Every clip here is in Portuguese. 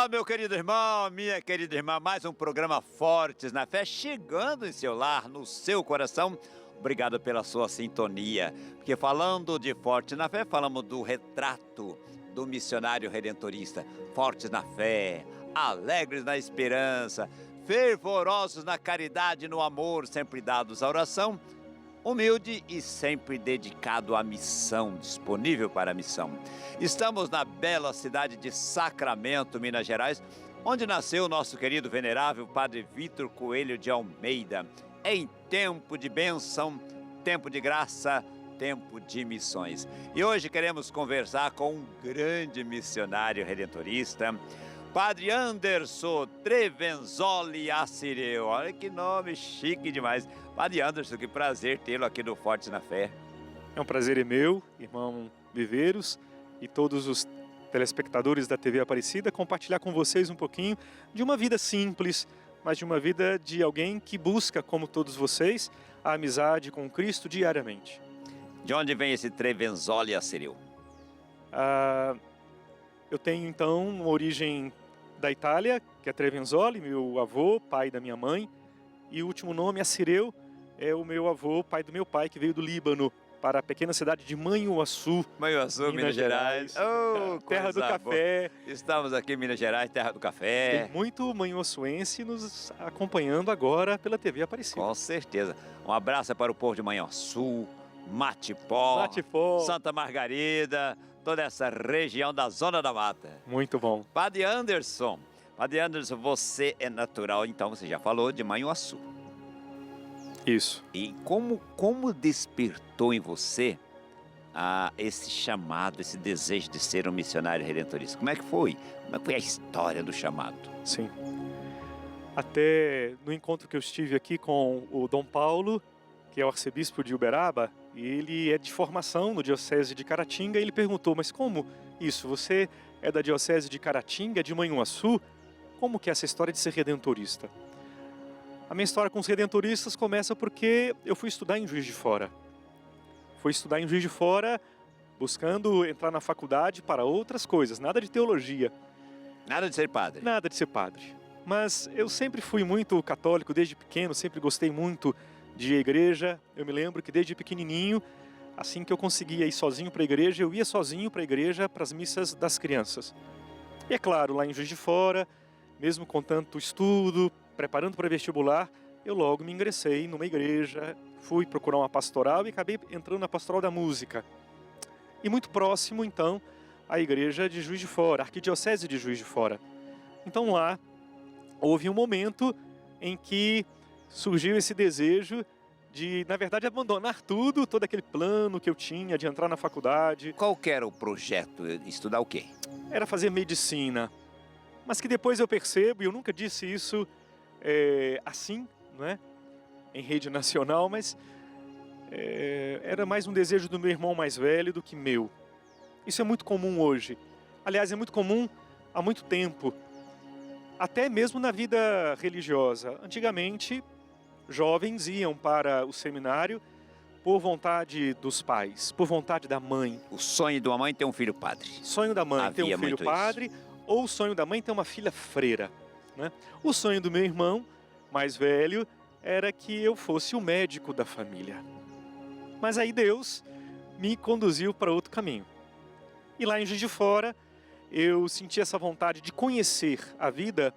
Olá, meu querido irmão, minha querida irmã, mais um programa Fortes na Fé, chegando em seu lar, no seu coração. Obrigado pela sua sintonia, porque falando de Fortes na Fé, falamos do retrato do missionário redentorista. Fortes na fé, alegres na esperança, fervorosos na caridade e no amor, sempre dados à oração, humilde e sempre dedicado à missão, disponível para a missão. Estamos na bela cidade de Sacramento, Minas Gerais, onde nasceu o nosso querido venerável Padre Vítor Coelho de Almeida. Em tempo de bênção, tempo de graça, tempo de missões. E hoje queremos conversar com um grande missionário redentorista, Padre Anderson Trevenzoli Assireu. Olha que nome chique demais. Padre Anderson, que prazer tê-lo aqui no Fortes na Fé. É um prazer meu, irmão Viveiros, e todos os telespectadores da TV Aparecida, compartilhar com vocês um pouquinho de uma vida simples, mas de uma vida de alguém que busca, como todos vocês, a amizade com Cristo diariamente. De onde vem esse Trevenzoli Assireu? Eu tenho então uma origem da Itália, que é Trevenzoli, meu avô, pai da minha mãe, e o último nome, Assireu, é o meu avô, pai do meu pai, que veio do Líbano para a pequena cidade de Manhuaçu, Minas Gerais. Oh, terra do café. Boa. Estamos aqui em Minas Gerais, terra do café. Tem muito manhuaçuense nos acompanhando agora pela TV Aparecida. Com certeza. Um abraço para o povo de Manhuaçu, Matipó, Santa Margarida, toda essa região da Zona da Mata. Muito bom. Padre Anderson, você é natural, então você já falou de Manhuaçu. Isso. E como despertou em você esse chamado, esse desejo de ser um missionário redentorista? Como é que foi? Como é que foi a história do chamado? Sim. Até no encontro que eu estive aqui com o Dom Paulo, que é o arcebispo de Uberaba, e ele é de formação no diocese de Caratinga, e ele perguntou, mas como isso? Você é da diocese de Caratinga, de Manhuaçu? Como que é essa história de ser redentorista? A minha história com os redentoristas começa porque eu fui estudar em Juiz de Fora. Fui estudar em Juiz de Fora buscando entrar na faculdade para outras coisas, nada de teologia. Nada de ser padre? Nada de ser padre. Mas eu sempre fui muito católico desde pequeno, sempre gostei muito de igreja. Eu me lembro que desde pequenininho, assim que eu conseguia ir sozinho para a igreja, eu ia sozinho para a igreja, para as missas das crianças. E é claro, lá em Juiz de Fora, mesmo com tanto estudo, preparando para vestibular, eu logo me ingressei numa igreja, fui procurar uma pastoral e acabei entrando na pastoral da música. E muito próximo, então, à igreja de Juiz de Fora, a arquidiocese de Juiz de Fora. Então lá, houve um momento em que surgiu esse desejo de, na verdade, abandonar tudo, todo aquele plano que eu tinha de entrar na faculdade. Qual que era o projeto? Estudar o quê? Era fazer medicina. Mas que depois eu percebo, e eu nunca disse isso assim, não é? Em rede nacional, mas era mais um desejo do meu irmão mais velho do que meu. Isso é muito comum hoje. Aliás, é muito comum há muito tempo. Até mesmo na vida religiosa. Antigamente, jovens iam para o seminário por vontade dos pais, por vontade da mãe. O sonho de uma mãe é ter um filho padre. Sonho da mãe ter um filho padre, isso. Ou o sonho da mãe ter uma filha freira. Né? O sonho do meu irmão mais velho era que eu fosse o médico da família. Mas aí Deus me conduziu para outro caminho. E lá em Juiz de Fora, eu senti essa vontade de conhecer a vida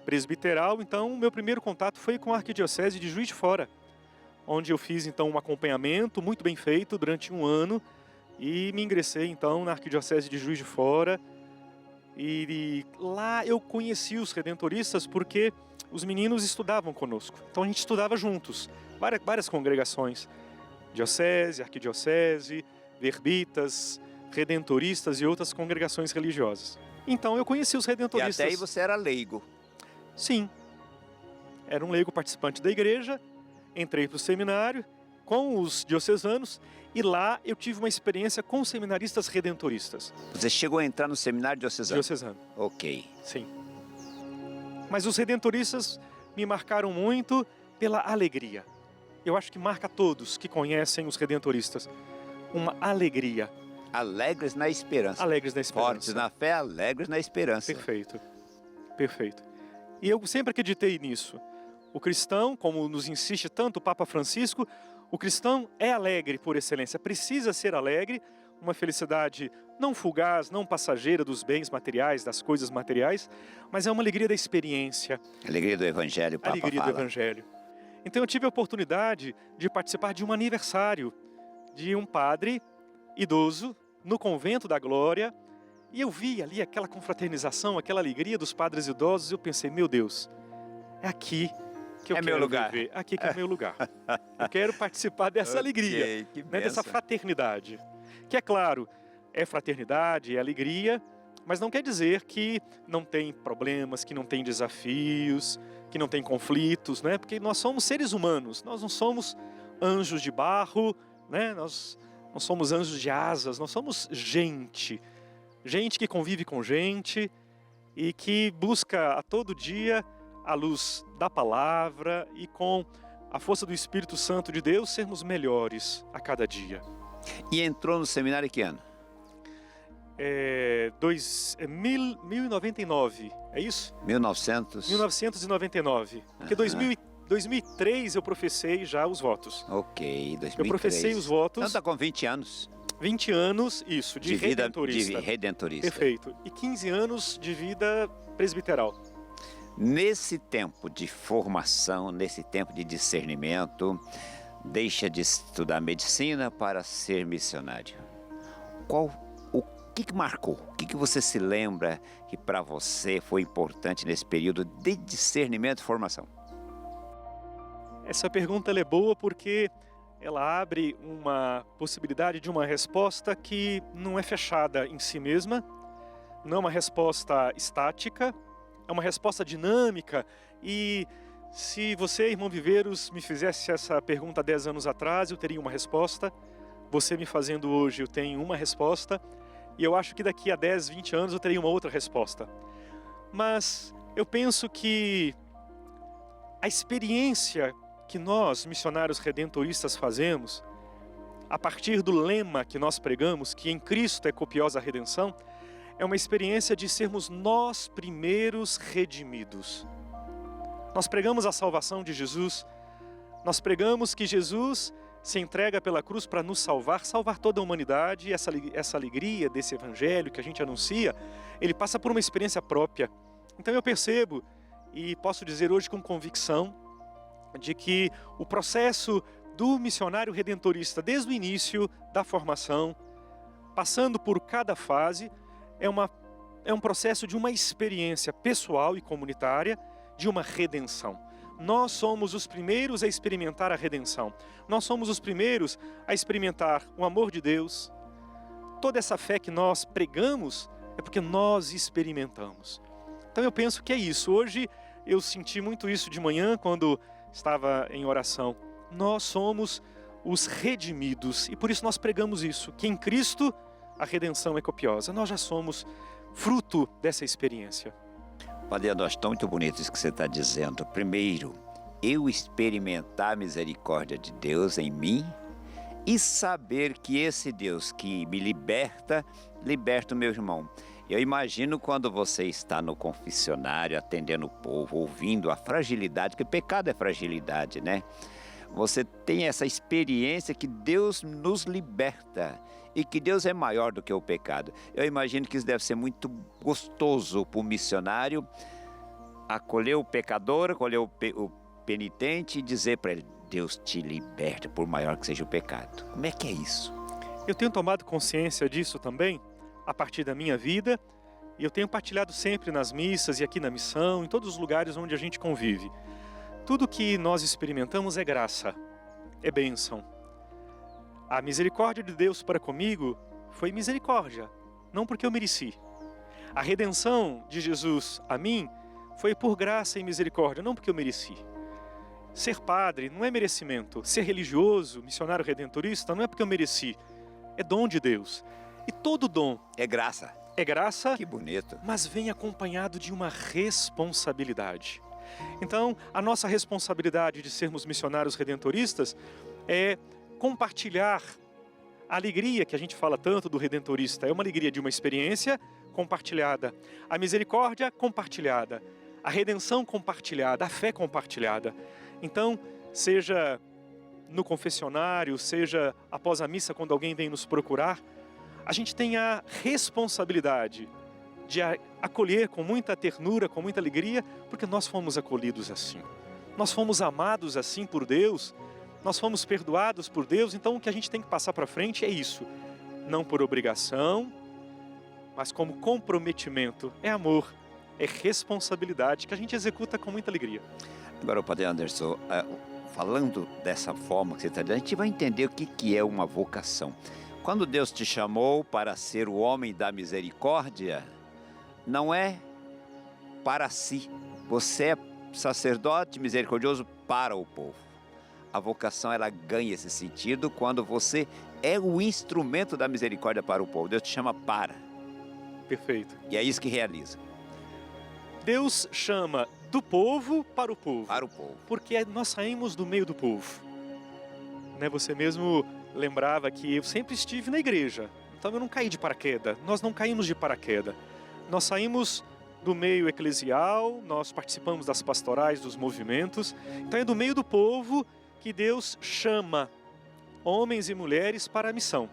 presbiteral, então o meu primeiro contato foi com a arquidiocese de Juiz de Fora, onde eu fiz então um acompanhamento muito bem feito durante um ano e me ingressei então na arquidiocese de Juiz de Fora. E lá eu conheci os redentoristas porque os meninos estudavam conosco. Então a gente estudava juntos, várias congregações, diocese, arquidiocese, verbitas, redentoristas e outras congregações religiosas. Então eu conheci os redentoristas. E até aí você era leigo? Sim, era um leigo participante da igreja, entrei para o seminário com os diocesanos e lá eu tive uma experiência com seminaristas redentoristas. Você chegou a entrar no seminário diocesano? Diocesano. Ok. Sim. Mas os redentoristas me marcaram muito pela alegria. Eu acho que marca todos que conhecem os redentoristas. Uma alegria. Alegres na esperança. Alegres na esperança. Fortes na fé, alegres na esperança. Perfeito, perfeito. E eu sempre acreditei nisso. O cristão, como nos insiste tanto o Papa Francisco, o cristão é alegre por excelência, precisa ser alegre, uma felicidade não fugaz, não passageira dos bens materiais, das coisas materiais, mas é uma alegria da experiência. Alegria do Evangelho, o Papa Alegria fala. do Evangelho. Então eu tive a oportunidade de participar de um aniversário de um padre idoso no Convento da Glória, e eu vi ali aquela confraternização, aquela alegria dos padres idosos, e eu pensei, meu Deus, é aqui que eu É quero meu lugar. viver, aqui que é meu lugar. Eu quero participar dessa alegria, Que né, dessa bênção. fraternidade. Que é claro, é fraternidade, é alegria, mas não quer dizer que não tem problemas, que não tem desafios, que não tem conflitos, né? Porque nós somos seres humanos, nós não somos anjos de barro, né? Nós não somos anjos de asas, nós somos gente. Gente que convive com gente e que busca a todo dia a luz da palavra e com a força do Espírito Santo de Deus sermos melhores a cada dia. E entrou no seminário que ano? 1099, é isso? 1900. 1999. Porque 2003 eu professei já os votos. Ok, 2003. Eu professei os votos. Então está com 20 anos 20 anos, isso, de vida redentorista. de redentorista. Perfeito. E 15 anos de vida presbiteral. Nesse tempo de formação, nesse tempo de discernimento, deixa de estudar medicina para ser missionário. O que marcou? O que você se lembra que para você foi importante nesse período de discernimento e formação? Essa pergunta ela é boa porque ela abre uma possibilidade de uma resposta que não é fechada em si mesma, não é uma resposta estática, é uma resposta dinâmica. E se você, irmão Viveiros, me fizesse essa pergunta 10 anos atrás, eu teria uma resposta. Você me fazendo hoje, eu tenho uma resposta. E eu acho que daqui a 10, 20 anos eu teria uma outra resposta. Mas eu penso que a experiência que nós, missionários redentoristas, fazemos, a partir do lema que nós pregamos, que em Cristo é copiosa a redenção, é uma experiência de sermos nós primeiros redimidos. Nós pregamos a salvação de Jesus, nós pregamos que Jesus se entrega pela cruz para nos salvar toda a humanidade, e essa alegria desse evangelho que a gente anuncia, ele passa por uma experiência própria. Então eu percebo, e posso dizer hoje com convicção, de que o processo do missionário redentorista, desde o início da formação, passando por cada fase, é um processo de uma experiência pessoal e comunitária de uma redenção. Nós somos os primeiros a experimentar a redenção. Nós somos os primeiros a experimentar o amor de Deus. Toda essa fé que nós pregamos é porque nós experimentamos. Então eu penso que é isso. Hoje eu senti muito isso de manhã quando estava em oração. Nós somos os redimidos e por isso nós pregamos isso, que em Cristo a redenção é copiosa. Nós já somos fruto dessa experiência. Padre Adoston, muito bonito isso que você está dizendo. Primeiro, eu experimentar a misericórdia de Deus em mim e saber que esse Deus que me liberta, liberta o meu irmão. Eu imagino quando você está no confessionário, atendendo o povo, ouvindo a fragilidade, porque pecado é fragilidade, né? Você tem essa experiência que Deus nos liberta e que Deus é maior do que o pecado. Eu imagino que isso deve ser muito gostoso para o missionário acolher o pecador, acolher o penitente e dizer para ele, Deus te liberta, por maior que seja o pecado. Como é que é isso? Eu tenho tomado consciência disso também, a partir da minha vida, e eu tenho partilhado sempre nas missas e aqui na missão, em todos os lugares onde a gente convive. Tudo que nós experimentamos é graça, é bênção. A misericórdia de Deus para comigo foi misericórdia, não porque eu mereci. A redenção de Jesus a mim foi por graça e misericórdia, não porque eu mereci. Ser padre não é merecimento, ser religioso, missionário redentorista, não é porque eu mereci, é dom de Deus. E todo dom é graça. É graça, que bonito, mas vem acompanhado de uma responsabilidade. Então, a nossa responsabilidade de sermos missionários redentoristas é compartilhar A alegria que a gente fala tanto do redentorista é uma alegria de uma experiência compartilhada. A misericórdia compartilhada. A redenção compartilhada. A fé compartilhada. Então, seja no confessionário, seja após a missa, quando alguém vem nos procurar, a gente tem a responsabilidade de acolher com muita ternura, com muita alegria, porque nós fomos acolhidos assim. Nós fomos amados assim por Deus, nós fomos perdoados por Deus, então o que a gente tem que passar para frente é isso. Não por obrigação, mas como comprometimento. É amor, é responsabilidade que a gente executa com muita alegria. Agora, Padre Anderson, falando dessa forma que você está dizendo, a gente vai entender o que é uma vocação. Quando Deus te chamou para ser o homem da misericórdia, não é para si. Você é sacerdote misericordioso para o povo. A vocação, ela ganha esse sentido quando você é o instrumento da misericórdia para o povo. Deus te chama para. Perfeito. E é isso que realiza. Deus chama do povo para o povo. Para o povo. Porque nós saímos do meio do povo. Né? Você mesmo lembrava que eu sempre estive na igreja. Então eu não caí de paraquedas. Nós não caímos de paraquedas. Nós saímos do meio eclesial, nós participamos das pastorais, dos movimentos. Então é do meio do povo que Deus chama homens e mulheres para a missão.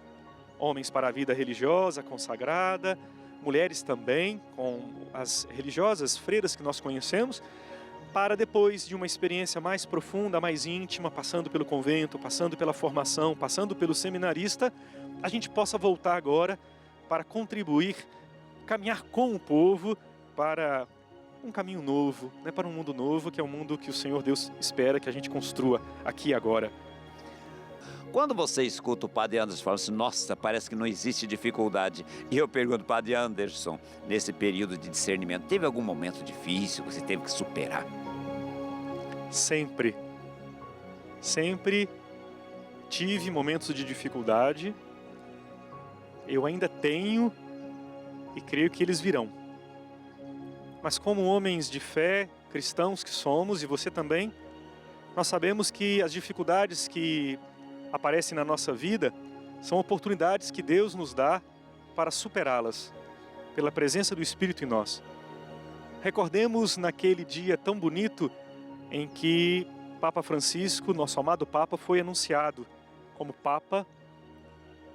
Homens para a vida religiosa, consagrada, mulheres também, com as religiosas, freiras que nós conhecemos, para depois de uma experiência mais profunda, mais íntima, passando pelo convento, passando pela formação, passando pelo seminarista, a gente possa voltar agora para contribuir, caminhar com o povo para um caminho novo, né, para um mundo novo, que é um mundo que o Senhor Deus espera que a gente construa aqui e agora. Quando você escuta o Padre Anderson falando assim, nossa, parece que não existe dificuldade. E eu pergunto, Padre Anderson, nesse período de discernimento, teve algum momento difícil que você teve que superar? Sempre. Sempre tive momentos de dificuldade. Eu ainda tenho e creio que eles virão. Mas como homens de fé, cristãos que somos, e você também, nós sabemos que as dificuldades que aparecem na nossa vida são oportunidades que Deus nos dá para superá-las, pela presença do Espírito em nós. Recordemos naquele dia tão bonito em que Papa Francisco, nosso amado Papa, foi anunciado como Papa,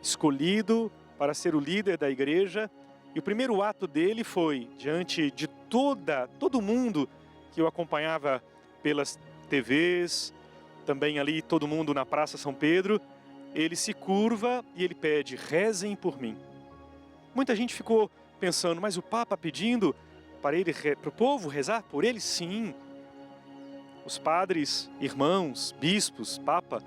escolhido para ser o líder da igreja. E o primeiro ato dele foi, diante de todo mundo que o acompanhava pelas TVs, também ali todo mundo na Praça São Pedro, ele se curva e ele pede, rezem por mim. Muita gente ficou pensando, mas o Papa pedindo para o povo rezar por ele? Sim. Os padres, irmãos, bispos, Papa,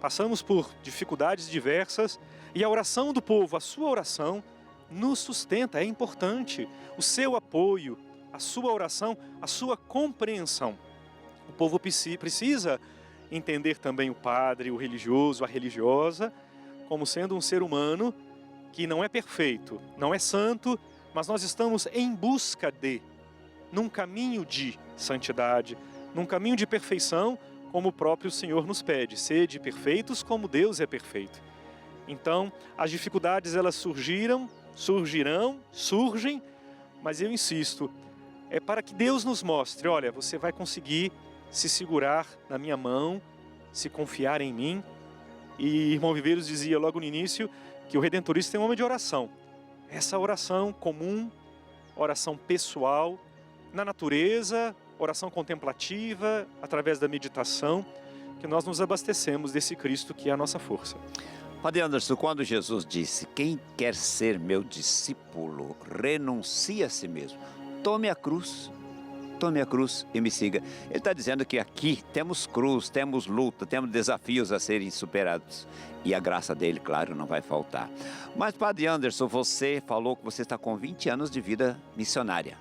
passamos por dificuldades diversas e a oração do povo, a sua oração, nos sustenta, é importante. O seu apoio, a sua oração, a sua compreensão. O povo precisa entender também o padre, o religioso, a religiosa, como sendo um ser humano que não é perfeito, não é santo, mas nós estamos em busca num caminho de santidade, num caminho de perfeição, como o próprio Senhor nos pede, sede perfeitos como Deus é perfeito. Então, as dificuldades elas surgem, mas eu insisto, é para que Deus nos mostre, olha, você vai conseguir se segurar na minha mão, se confiar em mim. E irmão Viveiros dizia logo no início que o redentorista é um homem de oração. Essa oração comum, oração pessoal, na natureza, oração contemplativa, através da meditação, que nós nos abastecemos desse Cristo que é a nossa força. Padre Anderson, quando Jesus disse, quem quer ser meu discípulo, renuncie a si mesmo, tome a cruz e me siga. Ele está dizendo que aqui temos cruz, temos luta, temos desafios a serem superados. E a graça dele, claro, não vai faltar. Mas, Padre Anderson, você falou que você está com 20 anos de vida missionária.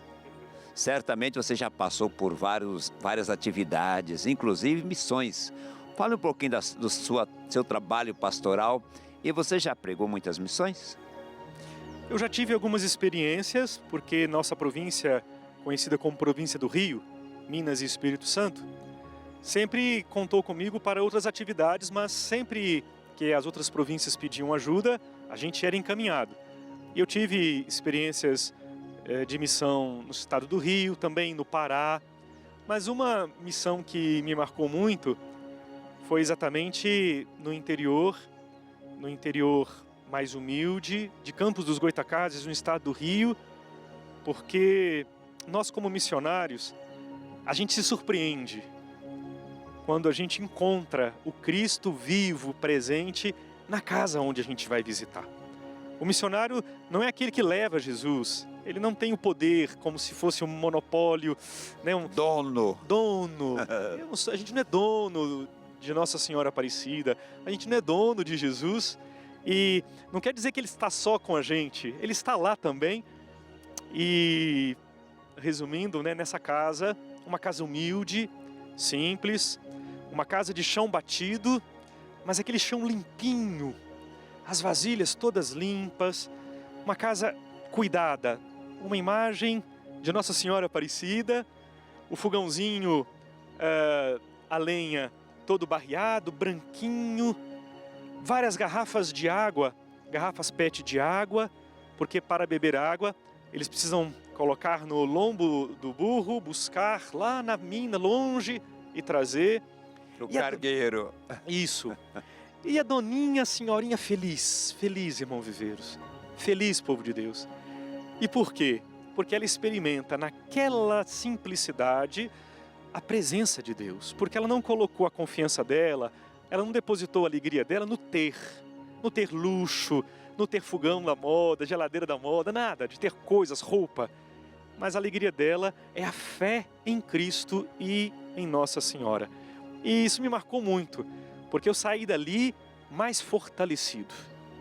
Certamente você já passou por várias atividades, inclusive missões. Fale um pouquinho do seu trabalho pastoral. E você já pregou muitas missões? Eu já tive algumas experiências, porque nossa província, conhecida como Província do Rio, Minas e Espírito Santo, sempre contou comigo para outras atividades, mas sempre porque as outras províncias pediam ajuda, a gente era encaminhado. E eu tive experiências de missão no estado do Rio, também no Pará, mas uma missão que me marcou muito foi exatamente no interior mais humilde, de Campos dos Goytacazes, no estado do Rio, porque nós como missionários, a gente se surpreende quando a gente encontra o Cristo vivo, presente, na casa onde a gente vai visitar. O missionário não é aquele que leva Jesus, ele não tem o poder como se fosse um monopólio, né? Dono. A gente não é dono de Nossa Senhora Aparecida, a gente não é dono de Jesus, e não quer dizer que ele está só com a gente, ele está lá também. E resumindo, né, nessa casa, uma casa humilde, simples, uma casa de chão batido, mas aquele chão limpinho, as vasilhas todas limpas, uma casa cuidada, uma imagem de Nossa Senhora Aparecida, o fogãozinho a lenha todo barreado, branquinho, várias garrafas de água, garrafas PET de água, porque para beber água eles precisam colocar no lombo do burro, buscar lá na mina, longe, e trazer. O cargueiro. Isso. E a doninha, a senhorinha feliz, feliz, irmão Viveiros, feliz, povo de Deus. E por quê? Porque ela experimenta naquela simplicidade a presença de Deus, porque ela não colocou a confiança dela, ela não depositou a alegria dela no ter luxo, no ter fogão da moda, geladeira da moda, nada, de ter coisas, roupa. Mas a alegria dela é a fé em Cristo e em Nossa Senhora. E isso me marcou muito, porque eu saí dali mais fortalecido,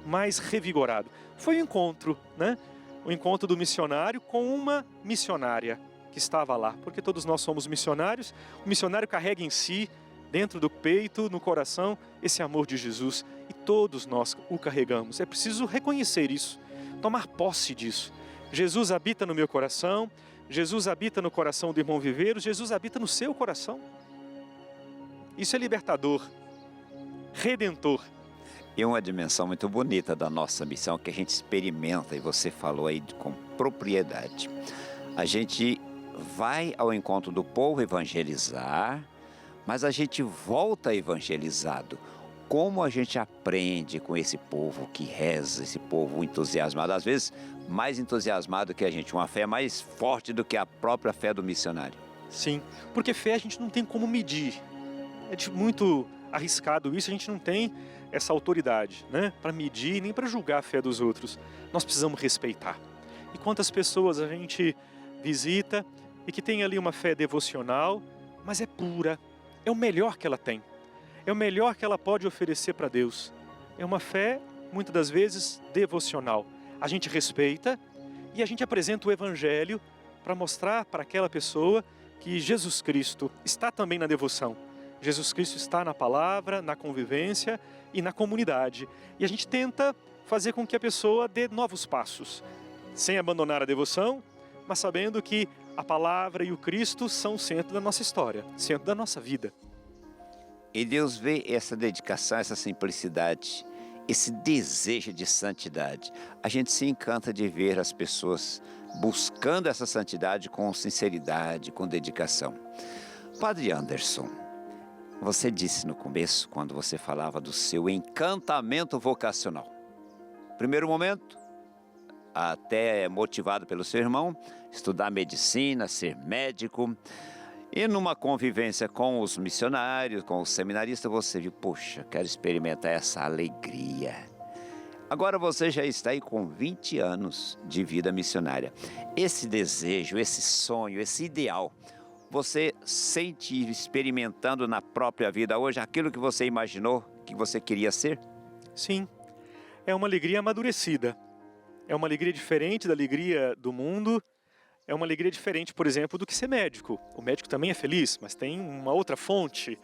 mais revigorado. Foi um encontro, né? O encontro do missionário com uma missionária que estava lá, porque todos nós somos missionários. O missionário carrega em si, dentro do peito, no coração, esse amor de Jesus. E todos nós o carregamos. É preciso reconhecer isso, tomar posse disso. Jesus habita no meu coração, Jesus habita no coração do irmão Viveiros, Jesus habita no seu coração. Isso é libertador, redentor. E uma dimensão muito bonita da nossa missão que a gente experimenta, e você falou aí com propriedade. A gente vai ao encontro do povo evangelizar, mas a gente volta evangelizado. Como a gente aprende com esse povo que reza, esse povo entusiasmado, às vezes mais entusiasmado que a gente, uma fé mais forte do que a própria fé do missionário. Sim, porque fé a gente não tem como medir. É muito arriscado isso, a gente não tem essa autoridade, né, para medir nem para julgar a fé dos outros. Nós precisamos respeitar. E quantas pessoas a gente visita e que tem ali uma fé devocional, mas é pura, é o melhor que ela tem. É o melhor que ela pode oferecer para Deus. É uma fé, muitas das vezes, devocional. A gente respeita e a gente apresenta o Evangelho para mostrar para aquela pessoa que Jesus Cristo está também na devoção. Jesus Cristo está na palavra, na convivência e na comunidade. E a gente tenta fazer com que a pessoa dê novos passos, sem abandonar a devoção, mas sabendo que a palavra e o Cristo são o centro da nossa história, centro da nossa vida. E Deus vê essa dedicação, essa simplicidade, esse desejo de santidade. A gente se encanta de ver as pessoas buscando essa santidade com sinceridade, com dedicação. Padre Anderson, você disse no começo, quando você falava do seu encantamento vocacional. Primeiro momento, até motivado pelo seu irmão, estudar medicina, ser médico. E numa convivência com os missionários, com os seminaristas, você viu, poxa, quero experimentar essa alegria. Agora você já está aí com 20 anos de vida missionária. Esse desejo, esse sonho, esse ideal, você sente experimentando na própria vida hoje aquilo que você imaginou que você queria ser? Sim, é uma alegria amadurecida. É uma alegria diferente da alegria do mundo. É uma alegria diferente, por exemplo, do que ser médico. O médico também é feliz, mas tem uma outra fonte.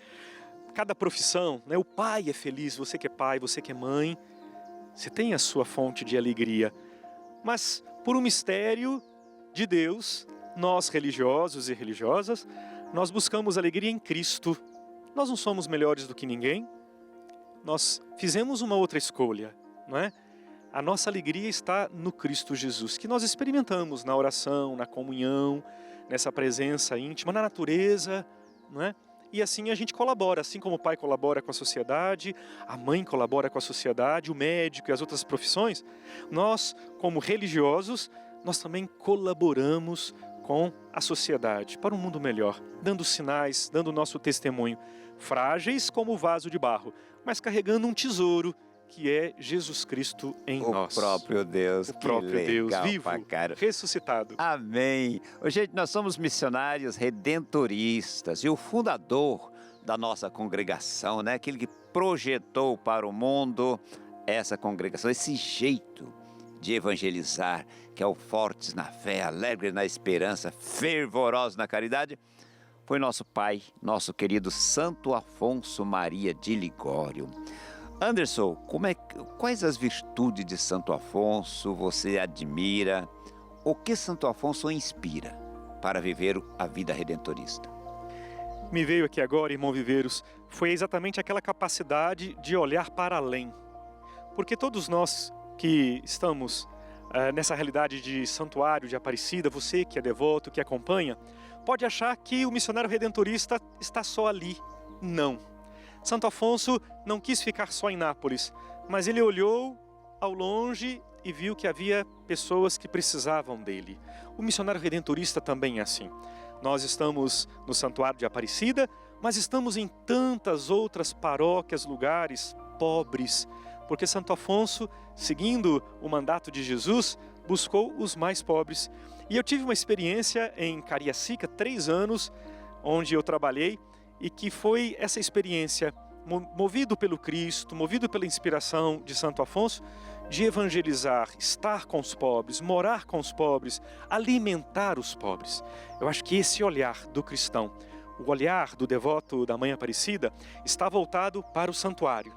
Cada profissão, né? O pai é feliz, você que é pai, você que é mãe, você tem a sua fonte de alegria. Mas por um mistério de Deus, nós religiosos e religiosas, nós buscamos alegria em Cristo. Nós não somos melhores do que ninguém. nós fizemos uma outra escolha, não é? A nossa alegria está no Cristo Jesus, que nós experimentamos na oração, na comunhão, nessa presença íntima, na natureza, não é? E assim a gente colabora, assim como o pai colabora com a sociedade, a mãe colabora com a sociedade, o médico e as outras profissões, nós, como religiosos, nós também colaboramos com a sociedade para um mundo melhor, dando sinais, dando o nosso testemunho, frágeis como o vaso de barro, mas carregando um tesouro que é Jesus Cristo em nós. O próprio Deus, O próprio Deus, vivo, ressuscitado. Amém. Gente, nós somos missionários redentoristas e o fundador da nossa congregação, né? Aquele que projetou para o mundo essa congregação, esse jeito de evangelizar, que é o fortes na fé, alegres na esperança, fervorosos na caridade, foi nosso pai, nosso querido Santo Afonso Maria de Ligório. Anderson, quais as virtudes de Santo Afonso você admira? O que Santo Afonso inspira para viver a vida redentorista? Me veio aqui agora, irmão Viveiros, foi exatamente aquela capacidade de olhar para além. Porque todos nós que estamos nessa realidade de santuário de Aparecida, você que é devoto, que acompanha, pode achar que o missionário redentorista está só ali. Não. Santo Afonso não quis ficar só em Nápoles, mas ele olhou ao longe e viu que havia pessoas que precisavam dele. O missionário redentorista também é assim. Nós estamos no Santuário de Aparecida, mas estamos em tantas outras paróquias, lugares pobres, porque Santo Afonso, seguindo o mandato de Jesus, buscou os mais pobres. E eu tive uma experiência em Cariacica, 3 anos, onde eu trabalhei, e que foi essa experiência, movido pelo Cristo, movido pela inspiração de Santo Afonso, de evangelizar, estar com os pobres, morar com os pobres, alimentar os pobres. Eu acho que esse olhar do cristão, o olhar do devoto da Mãe Aparecida, está voltado para o santuário.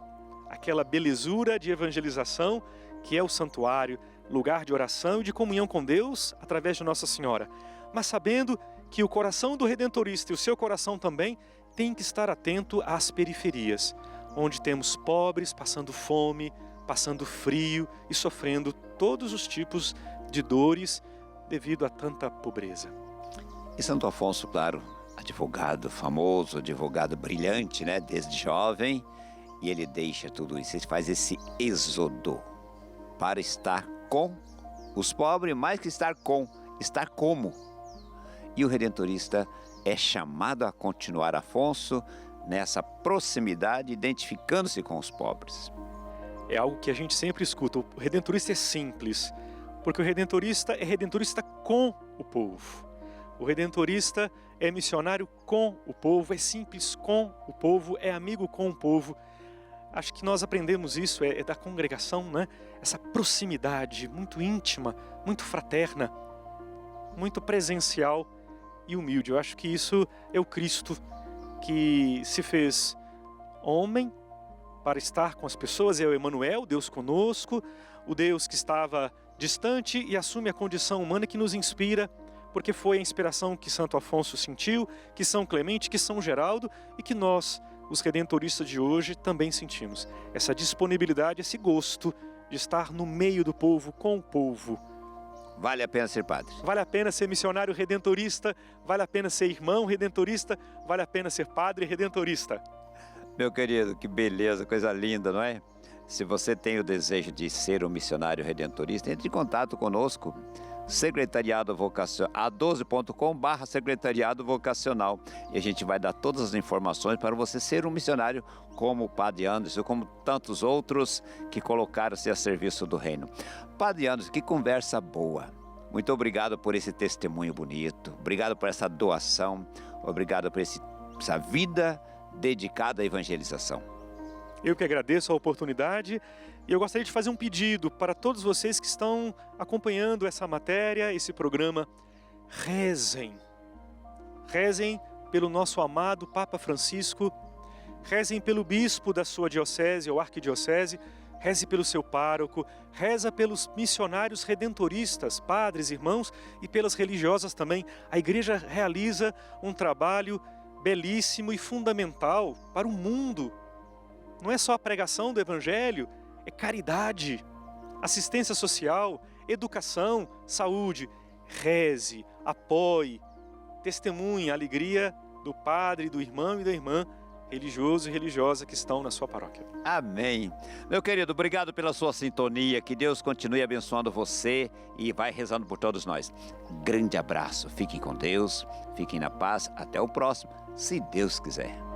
Aquela belezura de evangelização que é o santuário, lugar de oração e de comunhão com Deus através de Nossa Senhora. Mas sabendo que o coração do redentorista e o seu coração também tem que estar atento às periferias, onde temos pobres passando fome, passando frio e sofrendo todos os tipos de dores devido a tanta pobreza. E Santo Afonso, claro, advogado famoso, advogado brilhante, né, desde jovem, e ele deixa tudo isso, ele faz esse êxodo para estar com os pobres, mais que estar com, estar como. E o redentorista é chamado a continuar, Afonso, nessa proximidade, identificando-se com os pobres. É algo que a gente sempre escuta. O redentorista é simples, porque o redentorista é redentorista com o povo. O redentorista é missionário com o povo, é simples com o povo, é amigo com o povo. Acho que nós aprendemos isso, é da congregação, né? Essa proximidade muito íntima, muito fraterna, muito presencial e humilde. Eu acho que isso é o Cristo que se fez homem para estar com as pessoas, é o Emanuel, Deus conosco, o Deus que estava distante e assume a condição humana, que nos inspira, porque foi a inspiração que Santo Afonso sentiu, que São Clemente, que São Geraldo e que nós, os redentoristas de hoje, também sentimos. Essa disponibilidade, esse gosto de estar no meio do povo, com o povo. Vale a pena ser padre. Vale a pena ser missionário redentorista, vale a pena ser irmão redentorista, vale a pena ser padre redentorista. Meu querido, que beleza, coisa linda, não é? Se você tem o desejo de ser um missionário redentorista, entre em contato conosco. Secretariado Vocacional, a12.com/secretariado vocacional, e a gente vai dar todas as informações para você ser um missionário como o Padre Anderson, como tantos outros que colocaram-se a serviço do reino. Padre Anderson, que conversa boa. Muito obrigado por esse testemunho bonito, obrigado por essa doação, obrigado por essa vida dedicada à evangelização. Eu que agradeço a oportunidade. E eu gostaria de fazer um pedido para todos vocês que estão acompanhando essa matéria, esse programa. Rezem. Rezem pelo nosso amado Papa Francisco. Rezem pelo bispo da sua diocese ou arquidiocese. Reze pelo seu pároco. Reza pelos missionários redentoristas, padres, irmãos e pelas religiosas também. A igreja realiza um trabalho belíssimo e fundamental para o mundo não é só a pregação do Evangelho, é caridade, assistência social, educação, saúde. Reze, apoie, testemunhe a alegria do padre, do irmão e da irmã, religioso e religiosa que estão na sua paróquia. Amém. Meu querido, obrigado pela sua sintonia. Que Deus continue abençoando você e vai rezando por todos nós. Grande abraço. Fiquem com Deus, fiquem na paz. Até o próximo, se Deus quiser.